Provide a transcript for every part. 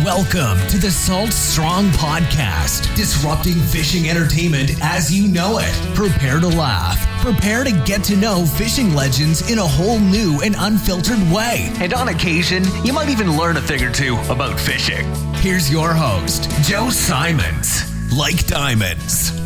Welcome to the Salt Strong Podcast, disrupting fishing entertainment as you know it. Prepare to laugh. Prepare to get to know fishing legends in a whole new and unfiltered way. And on occasion, you might even learn a thing or two about fishing. Here's your host, Joe Simons. Like diamonds.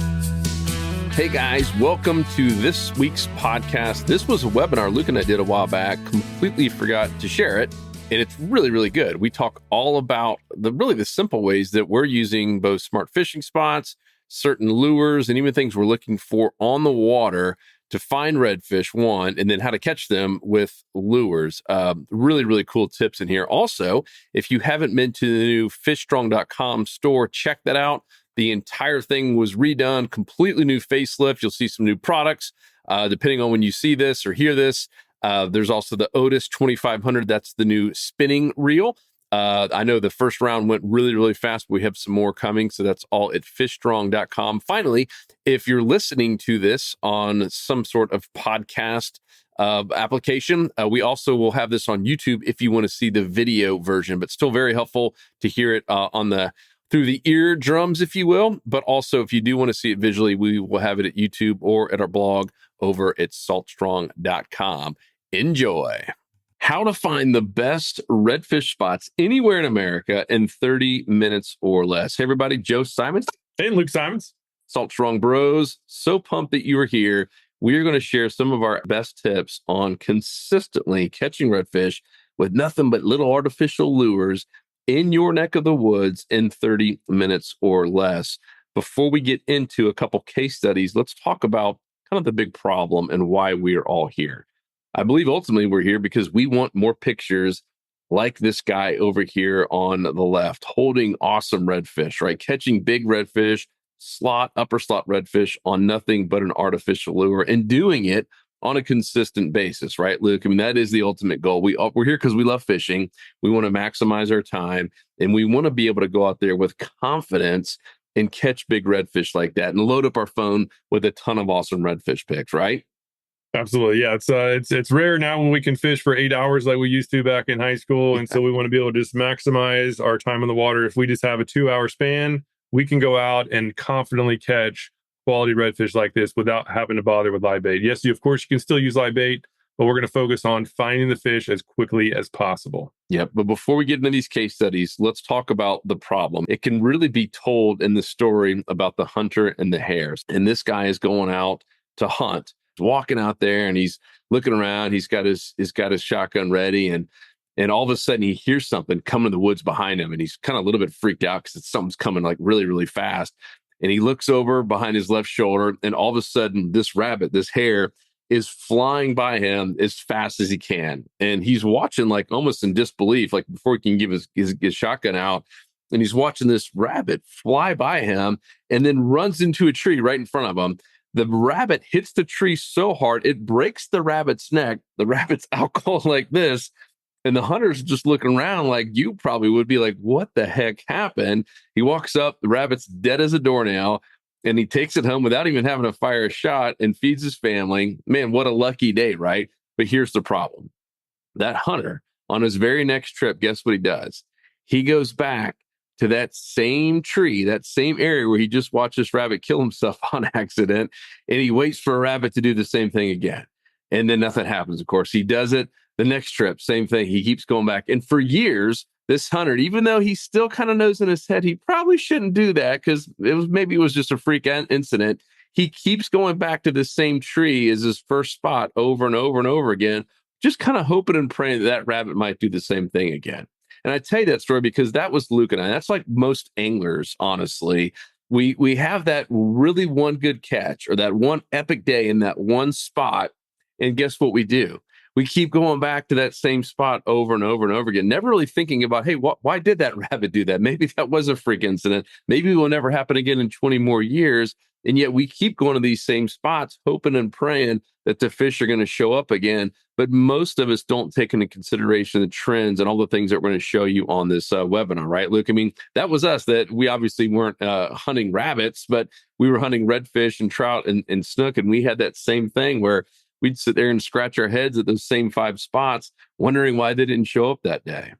Hey guys, welcome to this week's podcast. This was a webinar Luke and I did a while back, completely forgot to share it. And it's really, really good. We talk all about the simple ways that we're using both smart fishing spots, certain lures, and even things we're looking for on the water to find redfish, one, and then how to catch them with lures. Really, really cool tips in here. Also, if you haven't been to the new fishstrong.com store, check that out. The entire thing was redone, completely new facelift. You'll see some new products, depending on when you see this or hear this. There's also the Otis 2500. That's the new spinning reel. I know the first round went really, really fast, but we have some more coming. So that's all at fishstrong.com. Finally, if you're listening to this on some sort of podcast application, we also will have this on YouTube if you want to see the video version, but still very helpful to hear it through the eardrums, if you will. But also, if you do want to see it visually, we will have it at YouTube or at our blog over at saltstrong.com. Enjoy. How to find the best redfish spots anywhere in America in 30 minutes or less. Hey, everybody, Joe Simons. Hey, Luke Simons. Salt Strong Bros. So pumped that you are here. We are going to share some of our best tips on consistently catching redfish with nothing but little artificial lures in your neck of the woods in 30 minutes or less. Before we get into a couple case studies, let's talk about kind of the big problem and why we are all here. I believe ultimately we're here because we want more pictures like this guy over here on the left, holding awesome redfish, right? Catching big redfish, upper slot redfish on nothing but an artificial lure and doing it on a consistent basis, right, Luke? I mean, that is the ultimate goal. We're here because we love fishing. We want to maximize our time, and we want to be able to go out there with confidence and catch big redfish like that and load up our phone with a ton of awesome redfish pics, right? Absolutely. Yeah. It's rare now when we can fish for 8 hours like we used to back in high school. And so we want to be able to just maximize our time in the water. If we just have a 2-hour span, we can go out and confidently catch quality redfish like this without having to bother with live bait. Yes, of course, you can still use live bait, but we're going to focus on finding the fish as quickly as possible. Yeah, but before we get into these case studies, let's talk about the problem. It can really be told in the story about the hunter and the hares. And this guy is going out to hunt. He's walking out there and he's looking around. He's got his shotgun ready, and all of a sudden he hears something coming in the woods behind him, and he's kind of a little bit freaked out because something's coming like really, really fast. And he looks over behind his left shoulder, and all of a sudden this hare is flying by him as fast as he can. And he's watching like almost in disbelief, like before he can give his shotgun out. And he's watching this rabbit fly by him and then runs into a tree right in front of him. The rabbit hits the tree so hard, it breaks the rabbit's neck. The rabbit's out cold like this. And the hunter's just looking around like you probably would be like, what the heck happened? He walks up, the rabbit's dead as a doornail, and he takes it home without even having to fire a shot and feeds his family. Man, what a lucky day, right? But here's the problem. That hunter, on his very next trip, guess what he does? He goes back to that same tree, that same area where he just watched this rabbit kill himself on accident, and he waits for a rabbit to do the same thing again. And then nothing happens, of course. He does it the next trip, same thing. He keeps going back. And for years, this hunter, even though he still kind of knows in his head he probably shouldn't do that because maybe it was just a freak incident, he keeps going back to the same tree as his first spot over and over and over again, just kind of hoping and praying that rabbit might do the same thing again. And I tell you that story because that was Luke and I. That's like most anglers, honestly. We have that really one good catch or that one epic day in that one spot. And guess what we do? We keep going back to that same spot over and over and over again, never really thinking about, hey, why did that rabbit do that? Maybe that was a freak incident. Maybe it will never happen again in 20 more years. And yet we keep going to these same spots, hoping and praying that the fish are going to show up again. But most of us don't take into consideration the trends and all the things that we're going to show you on this webinar, right, Luke? I mean, that was us. That we obviously weren't hunting rabbits, but we were hunting redfish and trout and snook. And we had that same thing where we'd sit there and scratch our heads at those same 5 spots, wondering why they didn't show up that day.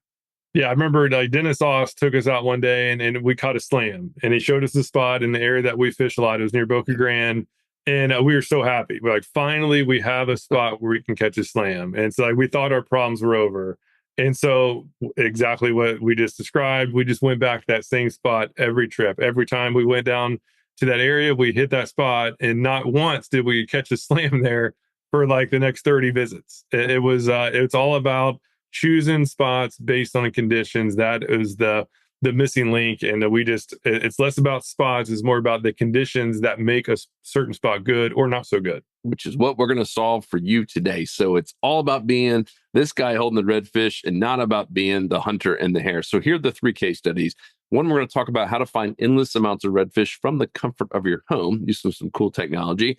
Yeah, I remember like Dennis Oss took us out one day and we caught a slam, and he showed us the spot in the area that we fish a lot. It was near Boca Grande. And we were so happy. We're like, finally, we have a spot where we can catch a slam. And so like, we thought our problems were over. And so exactly what we just described, we just went back to that same spot every trip. Every time we went down to that area, we hit that spot. And not once did we catch a slam there for like the next 30 visits. It's all about choosing spots based on the conditions. That is the missing link, and it's less about spots, it's more about the conditions that make a certain spot good or not so good. Which is what we're going to solve for you today. So it's all about being this guy holding the redfish and not about being the hunter and the hare. So here are the 3 case studies. One, we're going to talk about how to find endless amounts of redfish from the comfort of your home using some cool technology.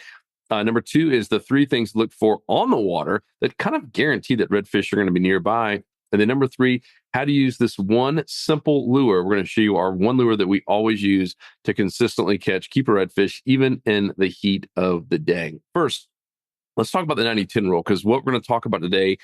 Number 2 is the 3 things to look for on the water that kind of guarantee that redfish are going to be nearby. And then number 3, how to use this one simple lure. We're going to show you our one lure that we always use to consistently catch keeper redfish, even in the heat of the day. First, let's talk about the 90-10 rule, because what we're going to talk about today,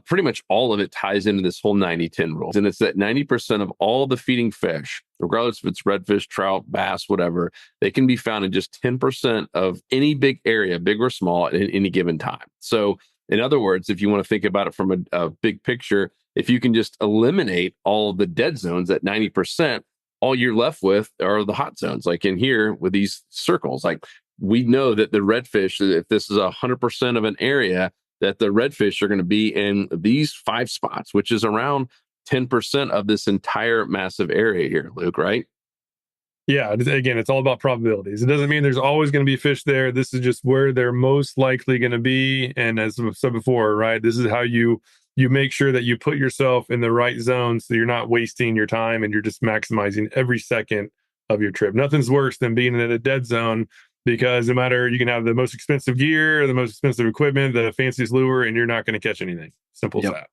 pretty much all of it ties into this whole 90-10 rule. And it's that 90% of all the feeding fish, regardless if it's redfish, trout, bass, whatever, they can be found in just 10% of any big area, big or small, at any given time. So in other words, if you want to think about it from a big picture, if you can just eliminate all the dead zones at 90%, all you're left with are the hot zones. Like in here with these circles, like we know that the redfish, if this is 100% of an area, that the redfish are going to be in these 5 spots, which is around 10% of this entire massive area here, Luke, right? Yeah, again, it's all about probabilities. It doesn't mean there's always going to be fish there. This is just where they're most likely going to be. And as I said before, right, this is how you make sure that you put yourself in the right zone so you're not wasting your time and you're just maximizing every second of your trip. Nothing's worse than being in a dead zone, because no matter, you can have the most expensive gear, the most expensive equipment, the fanciest lure, and you're not going to catch anything. Simple as that.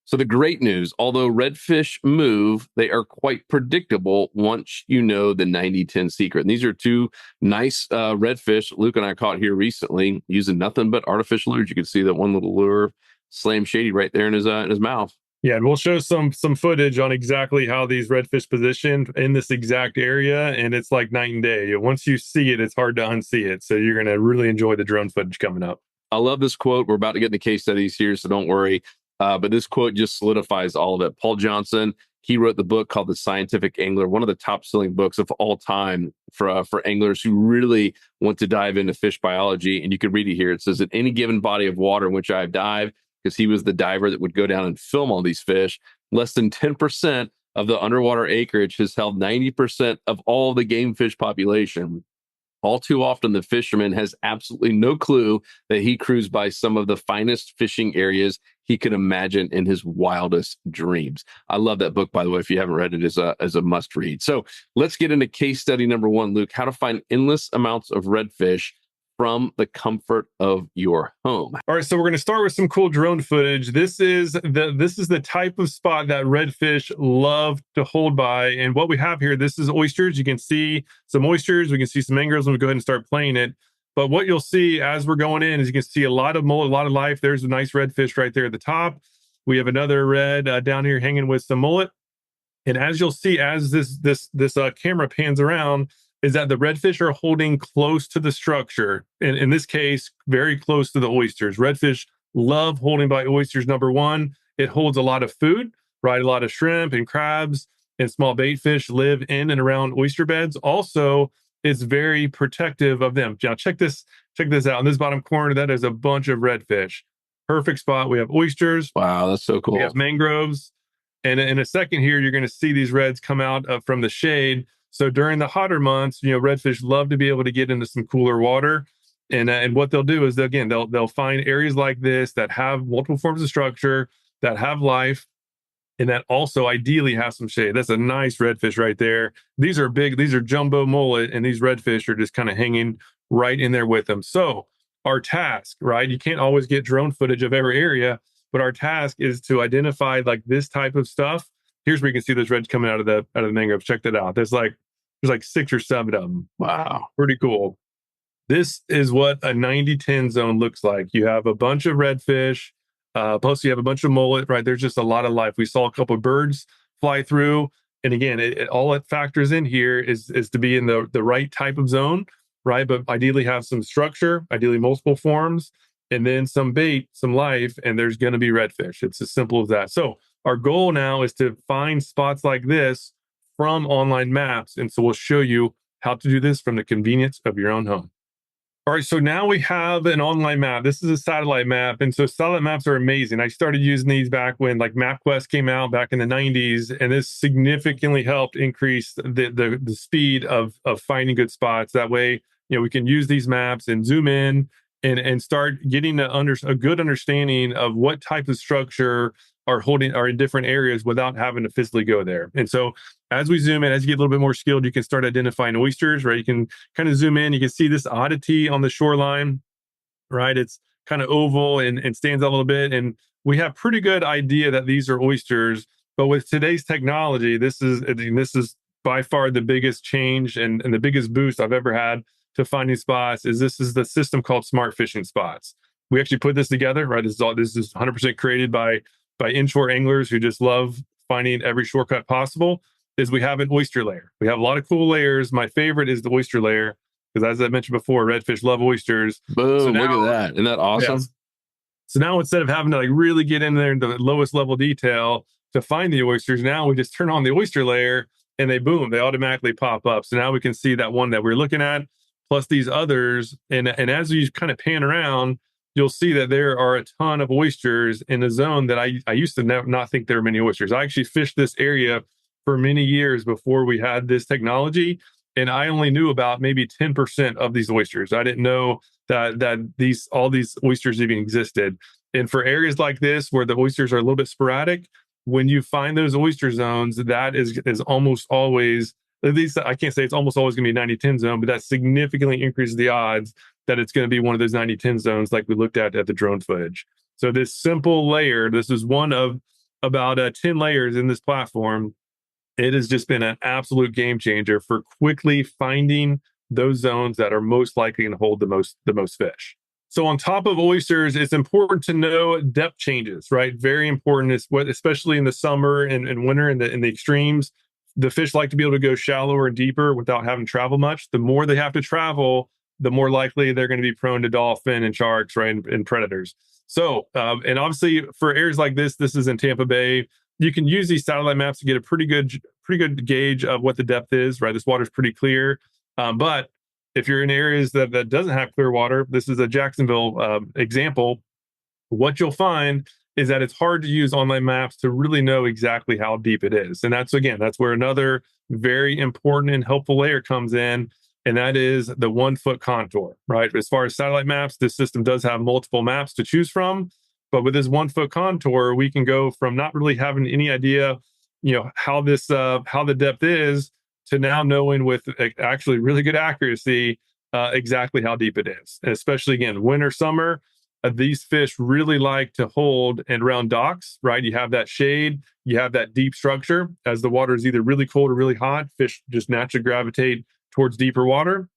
So the great news, although redfish move, they are quite predictable once you know the 90-10 secret. And these are 2 nice redfish Luke and I caught here recently using nothing but artificial lures. You can see that one little lure slam shady right there in his mouth. Yeah, and we'll show some footage on exactly how these redfish positioned in this exact area, and it's like night and day. Once you see it, it's hard to unsee it. So you're going to really enjoy the drone footage coming up. I love this quote. We're about to get into case studies here, so don't worry. But this quote just solidifies all of it. Paul Johnson, he wrote the book called The Scientific Angler, one of the top-selling books of all time for anglers who really want to dive into fish biology. And you can read it here. It says, "In any given body of water in which I have dived," because he was the diver that would go down and film all these fish, "less than 10% of the underwater acreage has held 90% of all the game fish population. All too often, the fisherman has absolutely no clue that he cruised by some of the finest fishing areas he could imagine in his wildest dreams." I love that book, by the way. If you haven't read it, as a must read. So let's get into case study number 1, Luke, how to find endless amounts of redfish from the comfort of your home. All right, so we're going to start with some cool drone footage. This is the type of spot that redfish love to hold by. And what we have here, this is oysters. You can see some oysters. We can see some mangroves when we go ahead and start playing it. But what you'll see as we're going in is you can see a lot of mullet, a lot of life. There's a nice redfish right there at the top. We have another red down here hanging with some mullet. And as you'll see, as this camera pans around, is that the redfish are holding close to the structure. In this case, very close to the oysters. Redfish love holding by oysters. Number 1, it holds a lot of food, right? A lot of shrimp and crabs and small bait fish live in and around oyster beds. Also, it's very protective of them. Now, check this out. In this bottom corner, that is a bunch of redfish. Perfect spot. We have oysters. Wow, that's so cool. We have mangroves. And in a second here, you're going to see these reds come out from the shade. So during the hotter months, redfish love to be able to get into some cooler water. And what they'll do is, they'll find areas like this that have multiple forms of structure, that have life, and that also ideally have some shade. That's a nice redfish right there. These are big, these are jumbo mullet, and these redfish are just kind of hanging right in there with them. So our task, right? You can't always get drone footage of every area, but our task is to identify like this type of stuff. Here's where you can see those reds coming out of the mangroves. Check that out. There's like 6 or 7 of them. Wow. Pretty cool. This is what a 90-10 zone looks like. You have a bunch of redfish Plus, you have a bunch of mullet, right? There's just a lot of life. We saw a couple of birds fly through. And again, all it factors in here is to be in the right type of zone, right? But ideally have some structure, ideally multiple forms, and then some bait, some life, and there's going to be redfish. It's as simple as that. So our goal now is to find spots like this from online maps. And so we'll show you how to do this from the convenience of your own home. All right, so now we have an online map. This is a satellite map. And so satellite maps are amazing. I started using these back when like MapQuest came out back in the 90s, and this significantly helped increase the speed of finding good spots. That way, we can use these maps and zoom in and start getting a good understanding of what type of structure are in different areas without having to physically go there. And so as we zoom in, as you get a little bit more skilled, you can start identifying oysters, right? You can kind of zoom in, you can see this oddity on the shoreline, right? It's kind of oval and stands out a little bit. And we have pretty good idea that these are oysters. But with today's technology, this is by far the biggest change and the biggest boost I've ever had to finding spots. This is the system called Smart Fishing Spots. We actually put this together, right? This is 100% created by inshore anglers who just love finding every shortcut possible. Is we have an oyster layer. We have a lot of cool layers. My favorite is the oyster layer because, as I mentioned before, redfish love oysters. Boom! So now, look at that. Isn't that awesome? Yes. So now instead of having to like really get in there into the lowest level detail to find the oysters, now we just turn on the oyster layer and they automatically pop up. So now we can see that one that we're looking at, plus these others. And as we kind of pan around, you'll see that there are a ton of oysters in a zone that I used to not think there were many oysters. I actually fished this area for many years before we had this technology, and I only knew about maybe 10% of these oysters. I didn't know that all these oysters even existed. And for areas like this where the oysters are a little bit sporadic, when you find those oyster zones, that is almost always, at least I can't say it's almost always going to be a 90-10 zone, but that significantly increases the odds that it's going to be one of those 90-10 zones like we looked at the drone footage. So this simple layer, this is one of about 10 layers in this platform. It has just been an absolute game changer for quickly finding those zones that are most likely to hold the most fish. So on top of oysters, it's important to know depth changes, right? Very important, especially in the summer and winter in the extremes. The fish like to be able to go shallower and deeper without having to travel much. The more they have to travel, the more likely they're going to be prone to dolphin and sharks, right, and predators. So, and obviously for areas like this is in Tampa Bay. You can use these satellite maps to get a pretty good gauge of what the depth is, right? This water's pretty clear. But if you're in areas that doesn't have clear water, this is a Jacksonville example. What you'll find is that it's hard to use online maps to really know exactly how deep it is. And that's where another very important and helpful layer comes in. And that is the 1 foot contour, right? As far as satellite maps, this system does have multiple maps to choose from. But with this 1 foot contour, we can go from not really having any idea, how the depth is, to now knowing with actually really good accuracy exactly how deep it is. And especially again, winter, summer, these fish really like to hold and around docks, right? You have that shade, you have that deep structure. As the water is either really cold or really hot, fish just naturally gravitate towards deeper water.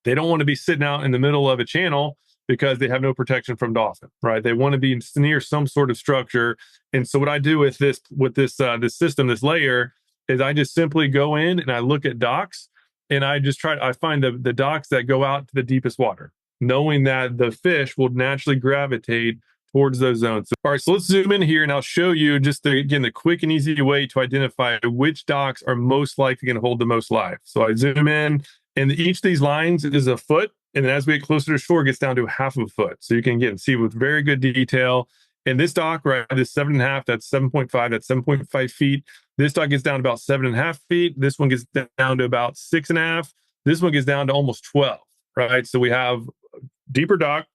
They don't want to be sitting out in the middle of a channel because they have no protection from dolphin, right? They want to be near some sort of structure. And so what I do with this system, this layer, is I just simply go in and I look at docks and I find the docks that go out to the deepest water, knowing that the fish will naturally gravitate towards those zones. So, all right, so let's zoom in here and I'll show you just the quick and easy way to identify which docks are most likely going to hold the most life. So I zoom in, and each of these lines is a foot. And then as we get closer to shore, it gets down to half of a foot. So you can see with very good detail. And this dock, right, this 7.5, that's 7.5, that's 7.5 feet. This dock gets down to about 7.5 feet. This one gets down to about 6.5. This one gets down to almost 12, right? So we have deeper dock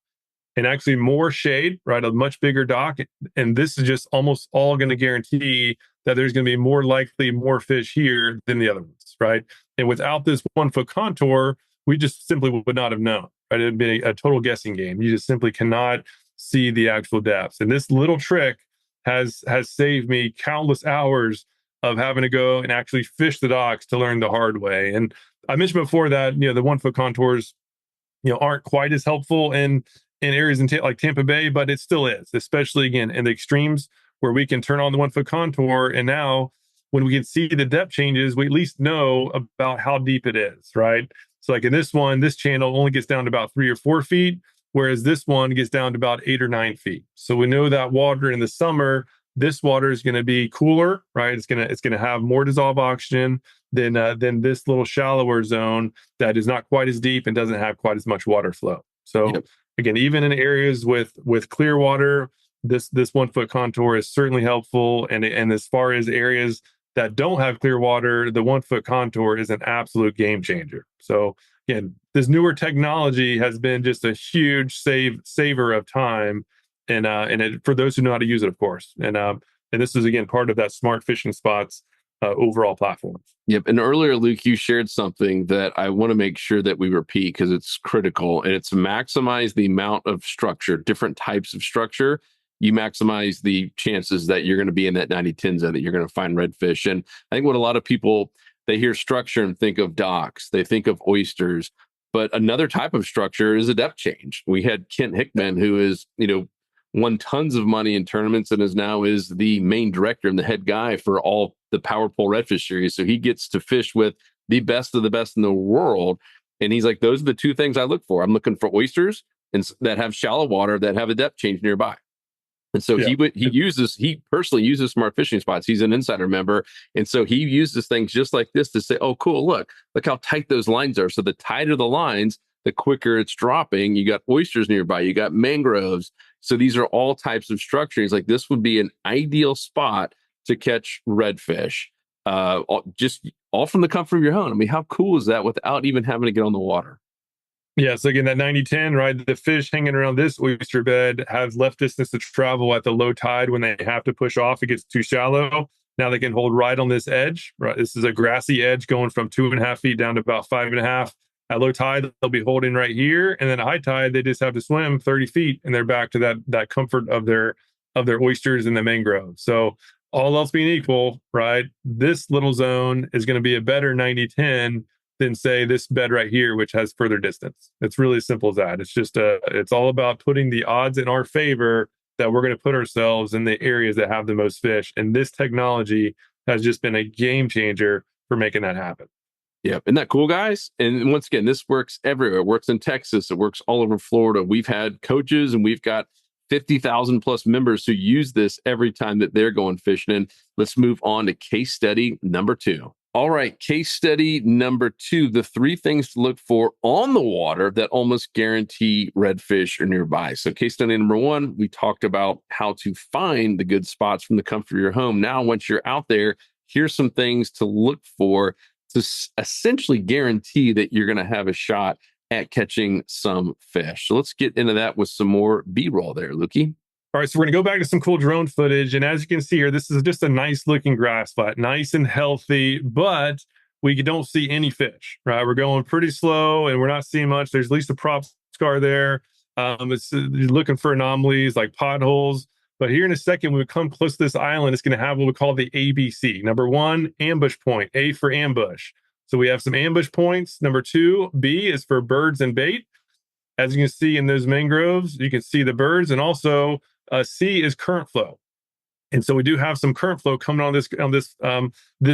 and actually more shade, right? A much bigger dock. And this is just almost all going to guarantee that there's going to be more likely more fish here than the other ones, right? And without this 1 foot contour, we just simply would not have known, right? It'd be a total guessing game. You just simply cannot see the actual depths. And this little trick has saved me countless hours of having to go and actually fish the docks to learn the hard way. And I mentioned before that, the 1 foot contours, aren't quite as helpful in in areas like Tampa Bay, but it still is, especially again in the extremes where we can turn on the 1 foot contour. And now when we can see the depth changes, we at least know about how deep it is, right? So like in this one, this channel only gets down to about 3 or 4 feet, whereas this one gets down to about 8 or 9 feet. So we know that water in the summer, this water is going to be cooler, right? It's gonna have more dissolved oxygen than this little shallower zone that is not quite as deep and doesn't have quite as much water flow. So Yep. again, even in areas with clear water, this 1 foot contour is certainly helpful. And as far as areas that don't have clear water, the 1 foot contour is an absolute game changer. So again, this newer technology has been just a huge saver of time, and for those who know how to use it, of course. And this is again part of that Smart Fishing Spots overall platform. Yep. And earlier, Luke, you shared something that I want to make sure that we repeat because it's critical, and it's maximize the amount of structure, different types of structure. You maximize the chances that you're going to be in that 90-10 zone, that you're going to find redfish. And I think what a lot of people, they hear structure and think of docks, they think of oysters, but another type of structure is a depth change. We had Kent Hickman, who is, won tons of money in tournaments and is the main director and the head guy for all the Power Pole Redfish series. So he gets to fish with the best of the best in the world. And he's like, those are the two things I look for. I'm looking for oysters that have shallow water, that have a depth change nearby. And so he personally uses Smart Fishing Spots. He's an insider member. And so he uses things just like this to say, oh, cool, look how tight those lines are. So the tighter the lines, the quicker it's dropping. You got oysters nearby, you got mangroves. So these are all types of structures. Like this would be an ideal spot to catch redfish, just all from the comfort of your home. I mean, how cool is that without even having to get on the water? Yeah, so again, that 90-10, right? The fish hanging around this oyster bed have left distance to travel at the low tide when they have to push off. It gets too shallow. Now they can hold right on this edge, right? This is a grassy edge going from 2.5 feet down to about 5.5. At low tide, they'll be holding right here. And then at high tide, they just have to swim 30 feet and they're back to that comfort of their oysters and the mangrove. So all else being equal, right? This little zone is going to be a better 90-10 than say this bed right here, which has further distance. It's really as simple as that. It's just it's all about putting the odds in our favor that we're going to put ourselves in the areas that have the most fish. And this technology has just been a game changer for making that happen. Yeah. Isn't that cool, guys? And once again, this works everywhere. It works in Texas. It works all over Florida. We've had coaches and we've got 50,000 plus members who use this every time that they're going fishing. And let's move on to case study number 2. All right, case study number 2, the 3 things to look for on the water that almost guarantee redfish are nearby. So case study number 1, we talked about how to find the good spots from the comfort of your home. Now, once you're out there, here's some things to look for to essentially guarantee that you're going to have a shot at catching some fish. So let's get into that with some more B-roll there, Lukey. All right, so we're going to go back to some cool drone footage. And as you can see here, this is just a nice looking grass flat, nice and healthy, but we don't see any fish, right? We're going pretty slow and we're not seeing much. There's at least a prop scar there. It's looking for anomalies like potholes. But here in a second, when we come close to this island, it's going to have what we call the ABC. Number 1, ambush point, A for ambush. So we have some ambush points. Number 2, B is for birds and bait. As you can see in those mangroves, you can see the birds, and also C is current flow. And so we do have some current flow coming on this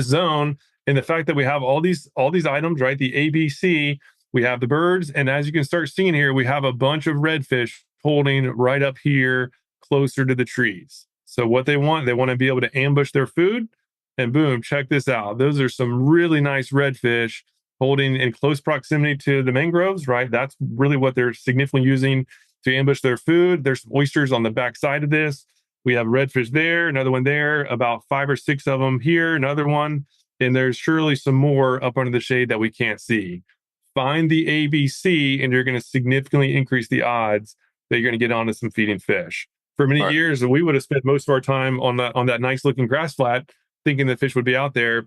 zone. And the fact that we have all these items, right? The ABC, we have the birds, and as you can start seeing here, we have a bunch of redfish holding right up here closer to the trees. So what they want to be able to ambush their food, and boom, check this out. Those are some really nice redfish holding in close proximity to the mangroves, right? That's really what they're significantly using to ambush their food. There's some oysters on the back side of this. We have redfish there, another one there, about 5 or 6 of them here, another one. And there's surely some more up under the shade that we can't see. Find the ABC, and you're going to significantly increase the odds that you're going to get onto some feeding fish. For many years, we would have spent most of our time on that nice looking grass flat, thinking the fish would be out there,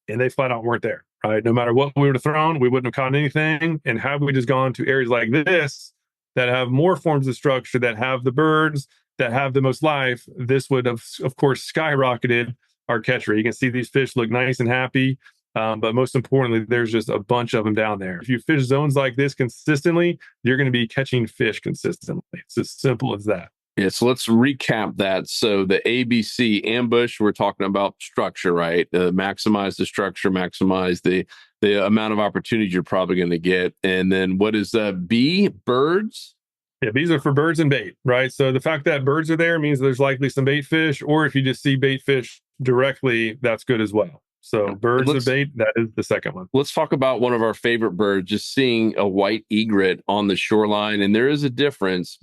and they flat out weren't there, right? No matter what we would have thrown, we wouldn't have caught anything. And had we just gone to areas like this that have more forms of structure, that have the birds, that have the most life, this would have, of course, skyrocketed our catch rate. You can see these fish look nice and happy. But most importantly, there's just a bunch of them down there. If you fish zones like this consistently, you're going to be catching fish consistently. It's as simple as that. Yeah, so let's recap that. So the ABC ambush, we're talking about structure, right? Maximize the structure, maximize the amount of opportunities you're probably going to get. And then what is B? Birds? Yeah, these are for birds and bait, right? So the fact that birds are there means there's likely some bait fish, or if you just see bait fish directly, that's good as well. So birds and bait, that is the second one. Let's talk about one of our favorite birds, just seeing a white egret on the shoreline. And there is a difference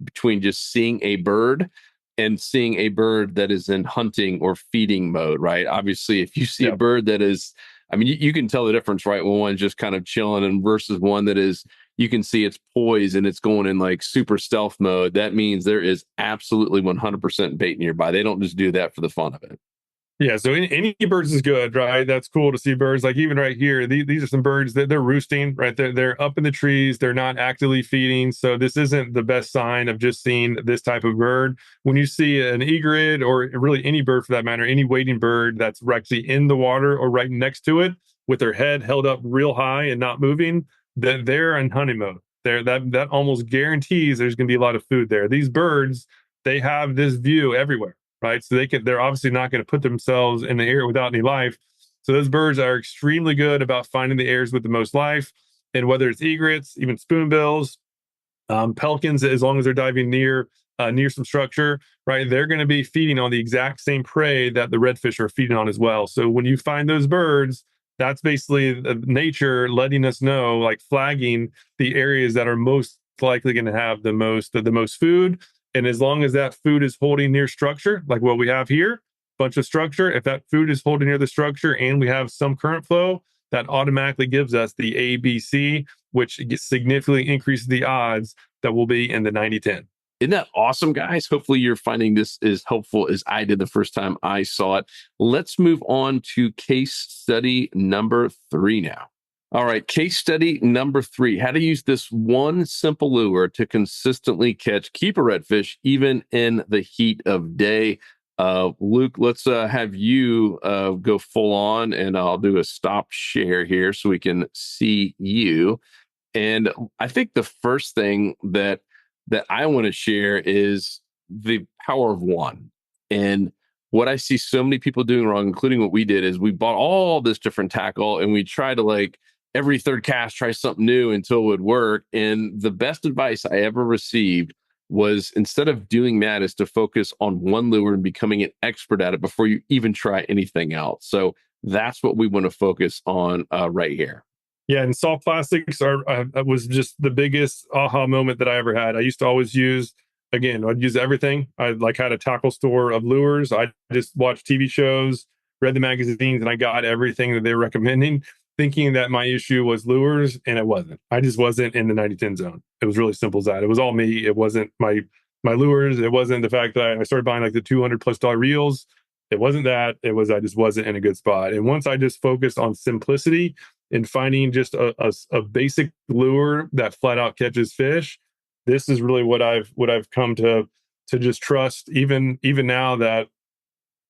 between just seeing a bird and seeing a bird that is in hunting or feeding mode, right? Obviously, if you see a bird that is, I mean, you can tell the difference, right? When one's just kind of chilling and versus one that is, you can see it's poised and it's going in like super stealth mode. That means there is absolutely 100% bait nearby. They don't just do that for the fun of it. Yeah, so any birds is good, right? That's cool to see birds. Like even right here, these are some birds that they're roosting, right? They're up in the trees. They're not actively feeding. So this isn't the best sign of just seeing this type of bird. When you see an egret or really any bird for that matter, any wading bird that's actually in the water or right next to it with their head held up real high and not moving, then they're in hunting mode. That almost guarantees there's going to be a lot of food there. These birds, they have this view everywhere, right? So they're obviously not going to put themselves in the air without any life. So those birds are extremely good about finding the areas with the most life. And whether it's egrets, even spoonbills, pelicans, as long as they're diving near some structure, right, they're going to be feeding on the exact same prey that the redfish are feeding on as well. So when you find those birds, that's basically nature letting us know, like flagging the areas that are most likely going to have the most food. And as long as that food is holding near structure, like what we have here, bunch of structure, if that food is holding near the structure and we have some current flow, that automatically gives us the ABC, which significantly increases the odds that will be in the 90-10. Isn't that awesome, guys? Hopefully you're finding this as helpful as I did the first time I saw it. Let's move on to case study number 3 now. All right, case study number 3, how to use this one simple lure to consistently keep a redfish even in the heat of day. Luke, let's have you go full on, and I'll do a stop share here so we can see you. And I think the first thing that I want to share is the power of one. And what I see so many people doing wrong, including what we did, is we bought all this different tackle and we try to, like, every third cast, try something new until it would work. And the best advice I ever received was, instead of doing that, is to focus on one lure and becoming an expert at it before you even try anything else. So that's what we want to focus on right here. Yeah, and soft plastics was just the biggest aha moment that I ever had. I used to always I'd use everything. I had a tackle store of lures. I just watched TV shows, read the magazines, and I got everything that they were recommending, thinking that my issue was lures, and it wasn't. I just wasn't in the 90-10 zone. It was really simple as that. It was all me. It wasn't my lures. It wasn't the fact that I started buying like the $200+ reels. It wasn't that. It was I just wasn't in a good spot. And once I just focused on simplicity and finding just a basic lure that flat out catches fish, this is really what I've come to just trust. Even now that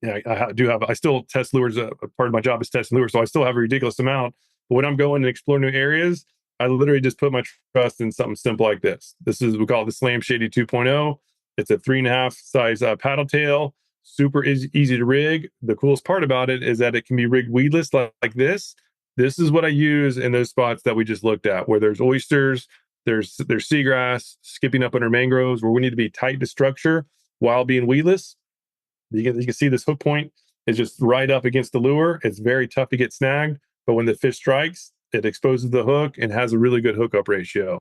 I still test lures. Part of my job is testing lures, so I still have a ridiculous amount. But when I'm going and explore new areas, I literally just put my trust in something simple like this. We call it the Slam Shady 2.0. It's a 3.5 size paddle tail, super easy to rig. The coolest part about it is that it can be rigged weedless like this. This is what I use in those spots that we just looked at, where there's oysters, there's seagrass, skipping up under mangroves, where we need to be tight to structure while being weedless. You can see this hook point is just right up against the lure. It's very tough to get snagged, but when the fish strikes, it exposes the hook and has a really good hookup ratio.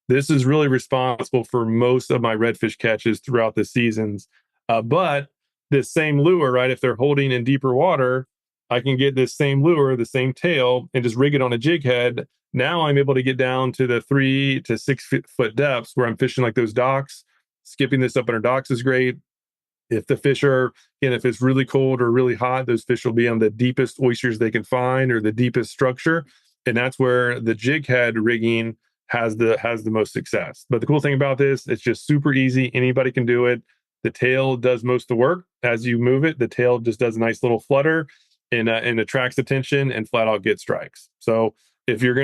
This is really responsible for most of my redfish catches throughout the seasons. But this same lure, right, if they're holding in deeper water, I can get this same lure, the same tail, and just rig it on a jig head. Now I'm able to get down to the 3 to 6 foot depths where I'm fishing like those docks. Skipping this up under docks is great. If the fish are, if it's really cold or really hot, those fish will be on the deepest oysters they can find or the deepest structure. And that's where the jig head rigging has the most success. But the cool thing about this, it's just super easy. Anybody can do it. The tail does most of the work. As you move it, the tail just does a nice little flutter. and attracts attention and flat out get strikes. So if you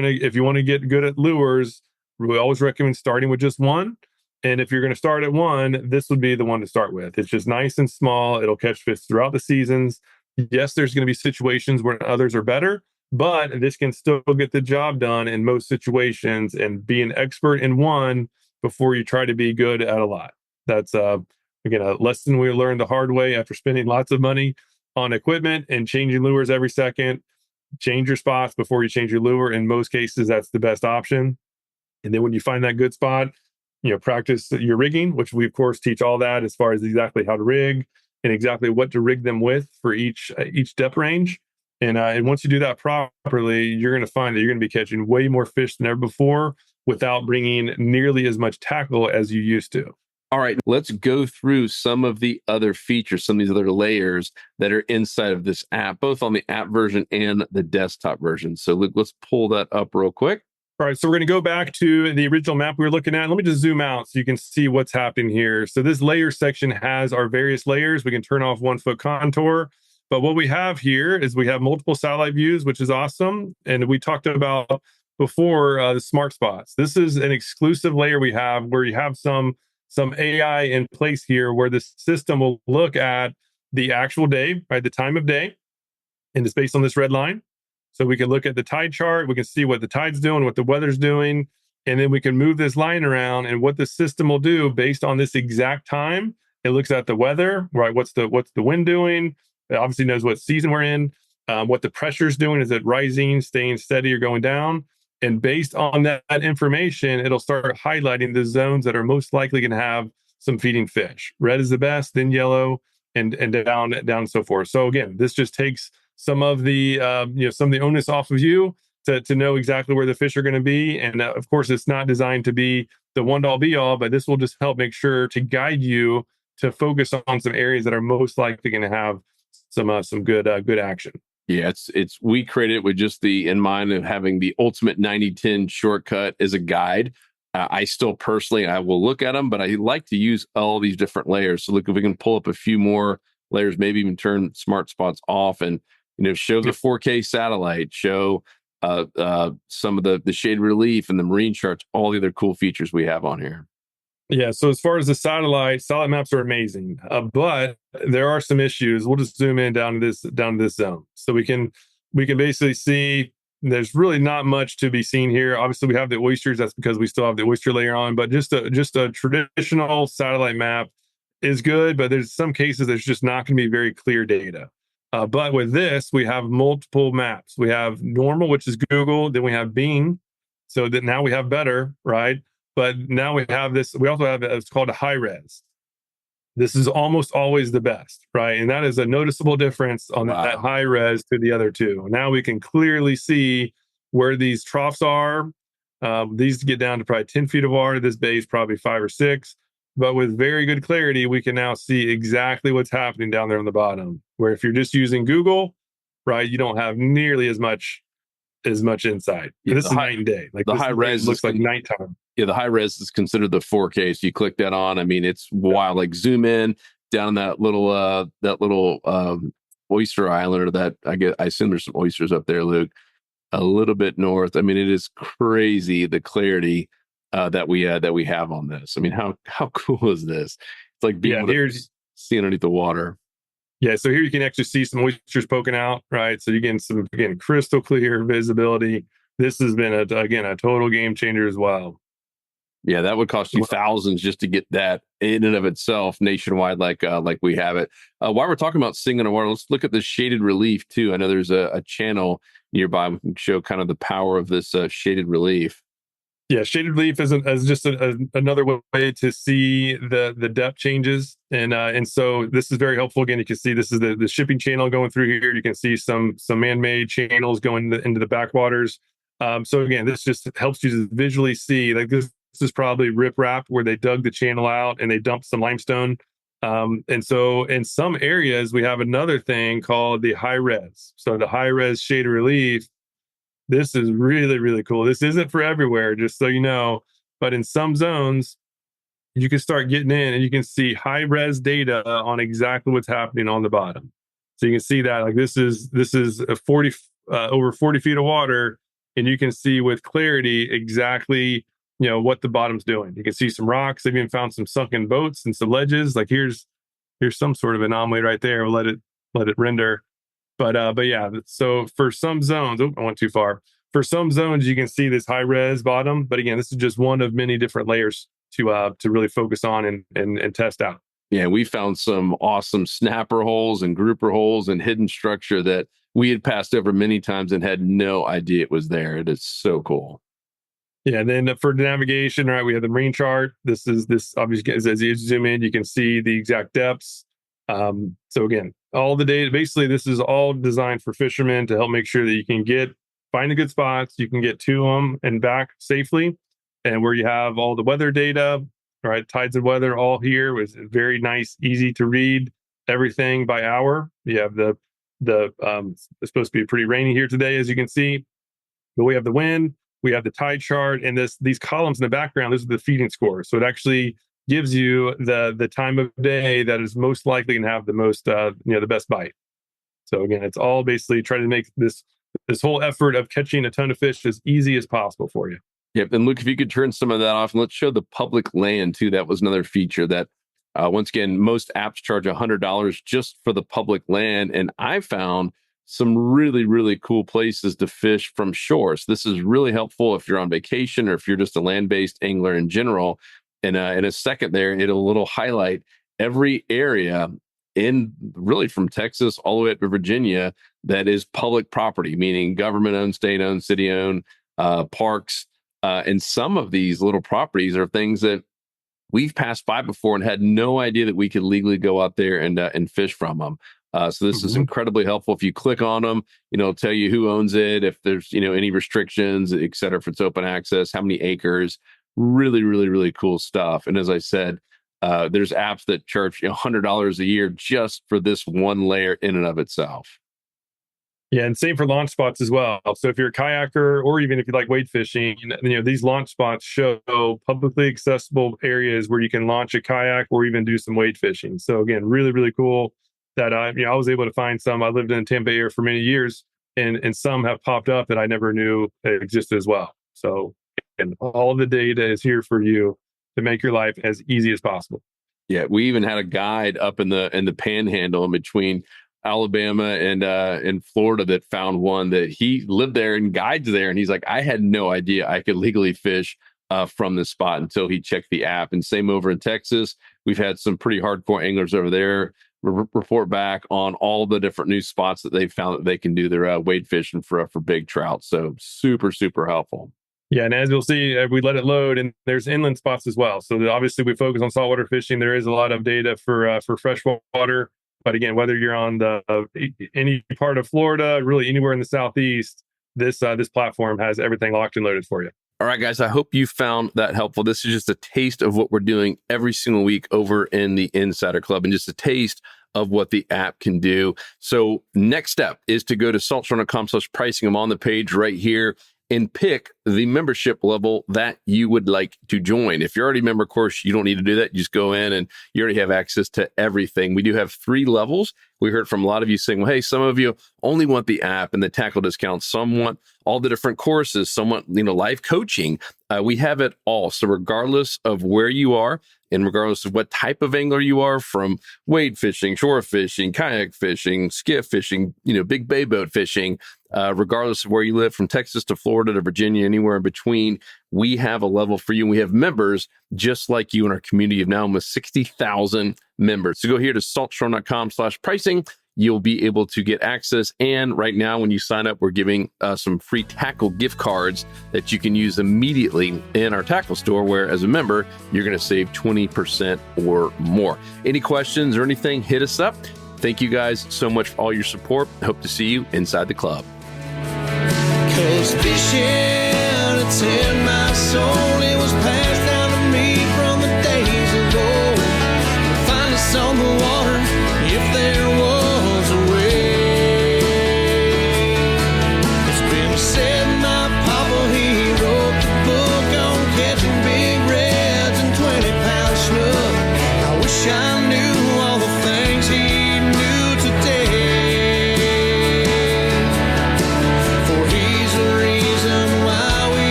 want to get good at lures, we always recommend starting with just one. And if you're going to start at one, this would be the one to start with. It's just nice and small. It'll catch fish throughout the seasons. Yes, there's going to be situations where others are better, but this can still get the job done in most situations, and be an expert in one before you try to be good at a lot. That's again a lesson we learned the hard way after spending lots of money on equipment and changing lures every second. Change your spots before you change your lure. In most cases, that's the best option. And then when you find that good spot, practice your rigging, which we of course teach all that as far as exactly how to rig and exactly what to rig them with for each depth range. And once you do that properly, you're going to find that you're going to be catching way more fish than ever before without bringing nearly as much tackle as you used to. All right, let's go through some of the other features, some of these other layers that are inside of this app, both on the app version and the desktop version. So let's pull that up real quick. All right, so we're going to go back to the original map we were looking at. Let me just zoom out so you can see what's happening here. So this layer section has our various layers. We can turn off 1 foot contour. But what we have here is we have multiple satellite views, which is awesome. And we talked about before the smart spots. This is an exclusive layer we have where you have some AI in place here where the system will look at the actual day, right, the time of day, and it's based on this red line. So we can look at the tide chart, we can see what the tide's doing, what the weather's doing, and then we can move this line around, and what the system will do based on this exact time. It looks at the weather, right? What's the wind doing? It obviously knows what season we're in, what the pressure's doing. Is it rising, staying steady, or going down? And based on that information, it'll start highlighting the zones that are most likely going to have some feeding fish. Red is the best, then yellow, and down and so forth. So again, this just takes some of the onus off of you to know exactly where the fish are going to be. And of course, it's not designed to be the one all be all, but this will just help make sure to guide you to focus on some areas that are most likely going to have some good action. Yeah, we created it with just the in mind of having the ultimate 90-10 shortcut as a guide. I still personally, I will look at them, but I like to use all these different layers. So look, if we can pull up a few more layers, maybe even turn smart spots off and, show the 4K satellite, show some of the shade relief and the marine charts, all the other cool features we have on here. Yeah, so as far as the satellite maps are amazing, but there are some issues. We'll just zoom in down to this zone, so we can basically see there's really not much to be seen here. Obviously, we have the oysters. That's because we still have the oyster layer on. But just a traditional satellite map is good. But there's some cases there's just not going to be very clear data. But with this, we have multiple maps. We have normal, which is Google. Then we have Bing. So that now we have better, right? But now we have this. We also have it's called a high res. This is almost always the best, right? And that is a noticeable difference on that high res to the other two. Now we can clearly see where these troughs are. These get down to probably 10 feet of water. This bay is probably 5 or 6. But with very good clarity, we can now see exactly what's happening down there on the bottom. Where if you're just using Google, right, you don't have nearly as much insight. Yeah, this is night and day. Like the this high res looks like nighttime. Yeah, the high res is considered the 4K. So you click that on. I mean, it's wild. Like zoom in down that little oyster island, or that I assume there's some oysters up there, Luke. A little bit north. I mean, it is crazy the clarity that we have on this. I mean, how cool is this? It's like being able to see underneath the water. Yeah, so here you can actually see some oysters poking out, right? So you get some crystal clear visibility. This has been a total game changer as well. Yeah, that would cost you thousands just to get that in and of itself nationwide, like we have it. While we're talking about seeing underwater, let's look at the shaded relief too. I know there's a channel nearby we can show kind of the power of this shaded relief. Yeah, shaded relief is just another way to see the depth changes, and so this is very helpful. Again, you can see this is the shipping channel going through here. You can see some man-made channels going into the backwaters. So again, this just helps you to visually see. Like this is probably riprap where they dug the channel out and they dumped some limestone. And so in some areas we have another thing called the high res. So the high res shaded relief. This is really, really cool. This isn't for everywhere, just so you know, but in some zones, you can start getting in and you can see high res data on exactly what's happening on the bottom. So you can see that like this is a 40 over 40 feet of water, and you can see with clarity exactly what the bottom's doing. You can see some rocks. They've even found some sunken boats and some ledges. Like here's some sort of anomaly right there. We'll let it render. But yeah, so for some zones, I went too far. For some zones, you can see this high res bottom. But again, this is just one of many different layers to really focus on and test out. Yeah, we found some awesome snapper holes and grouper holes and hidden structure that we had passed over many times and had no idea it was there. It is so cool. Yeah, and then for the navigation, right, we have the marine chart. This obviously, as you zoom in, you can see the exact depths. So again, all the data, basically this is all designed for fishermen to help make sure that you can find the good spots, you can get to them and back safely. And where you have all the weather data, right, tides and weather all here was very nice, easy to read everything by hour. You have it's supposed to be pretty rainy here today, as you can see, but we have the wind, we have the tide chart, and these columns in the background, those are the feeding scores. So it actually gives you the time of day that is most likely to have the most, the best bite. So again, it's all basically trying to make this whole effort of catching a ton of fish as easy as possible for you. Yep. And Luke, if you could turn some of that off, and let's show the public land too. That was another feature that, once again, most apps charge $100 just for the public land. And I found some really, really cool places to fish from shore. So this is really helpful if you're on vacation or if you're just a land-based angler in general. And in a second there, it'll highlight every area in really from Texas all the way up to Virginia that is public property, meaning government-owned, state-owned, city-owned, parks. And some of these little properties are things that we've passed by before and had no idea that we could legally go out there and fish from them. So this is incredibly helpful. If you click on them, it'll tell you who owns it, if there's, any restrictions, et cetera, if it's open access, how many acres. Really, really, really cool stuff. And as I said, there's apps that charge $100 a year just for this one layer in and of itself. Yeah, and same for launch spots as well. So if you're a kayaker, or even if you like wade fishing, these launch spots show publicly accessible areas where you can launch a kayak or even do some wade fishing. So again, really, really cool that I was able to find some. I lived in the Tampa area for many years, and some have popped up that I never knew existed as well. So and all the data is here for you to make your life as easy as possible. Yeah, we even had a guide up in the panhandle in between Alabama and Florida that found one that he lived there and guides there. And he's like, I had no idea I could legally fish from this spot until he checked the app. And same over in Texas. We've had some pretty hardcore anglers over there report back on all the different new spots that they've found that they can do their wade fishing for big trout. So super, super helpful. Yeah, and as you'll see, we let it load, and there's inland spots as well. So obviously we focus on saltwater fishing. There is a lot of data for freshwater. But again, whether you're on any part of Florida, really anywhere in the Southeast, this platform has everything locked and loaded for you. All right, guys, I hope you found that helpful. This is just a taste of what we're doing every single week over in the Insider Club, and just a taste of what the app can do. So next step is to go to saltstrong.com/pricing. I'm on the page right here, and pick the membership level that you would like to join. If you're already a member, of course, you don't need to do that. You just go in and you already have access to everything. We do have 3 levels. We heard from a lot of you saying, well, hey, some of you only want the app and the tackle discount. Some want all the different courses. Some want, live coaching. We have it all. So regardless of where you are, and regardless of what type of angler you are, from wade fishing, shore fishing, kayak fishing, skiff fishing, big bay boat fishing, regardless of where you live, from Texas to Florida to Virginia, anywhere in between, we have a level for you. And we have members just like you in our community of now almost 60,000 members. So go here to saltstrong.com/pricing. You'll be able to get access. And right now, when you sign up, we're giving some free tackle gift cards that you can use immediately in our tackle store, where as a member, you're going to save 20% or more. Any questions or anything, hit us up. Thank you guys so much for all your support. Hope to see you inside the club. 'Cause fishing, it's in my soul.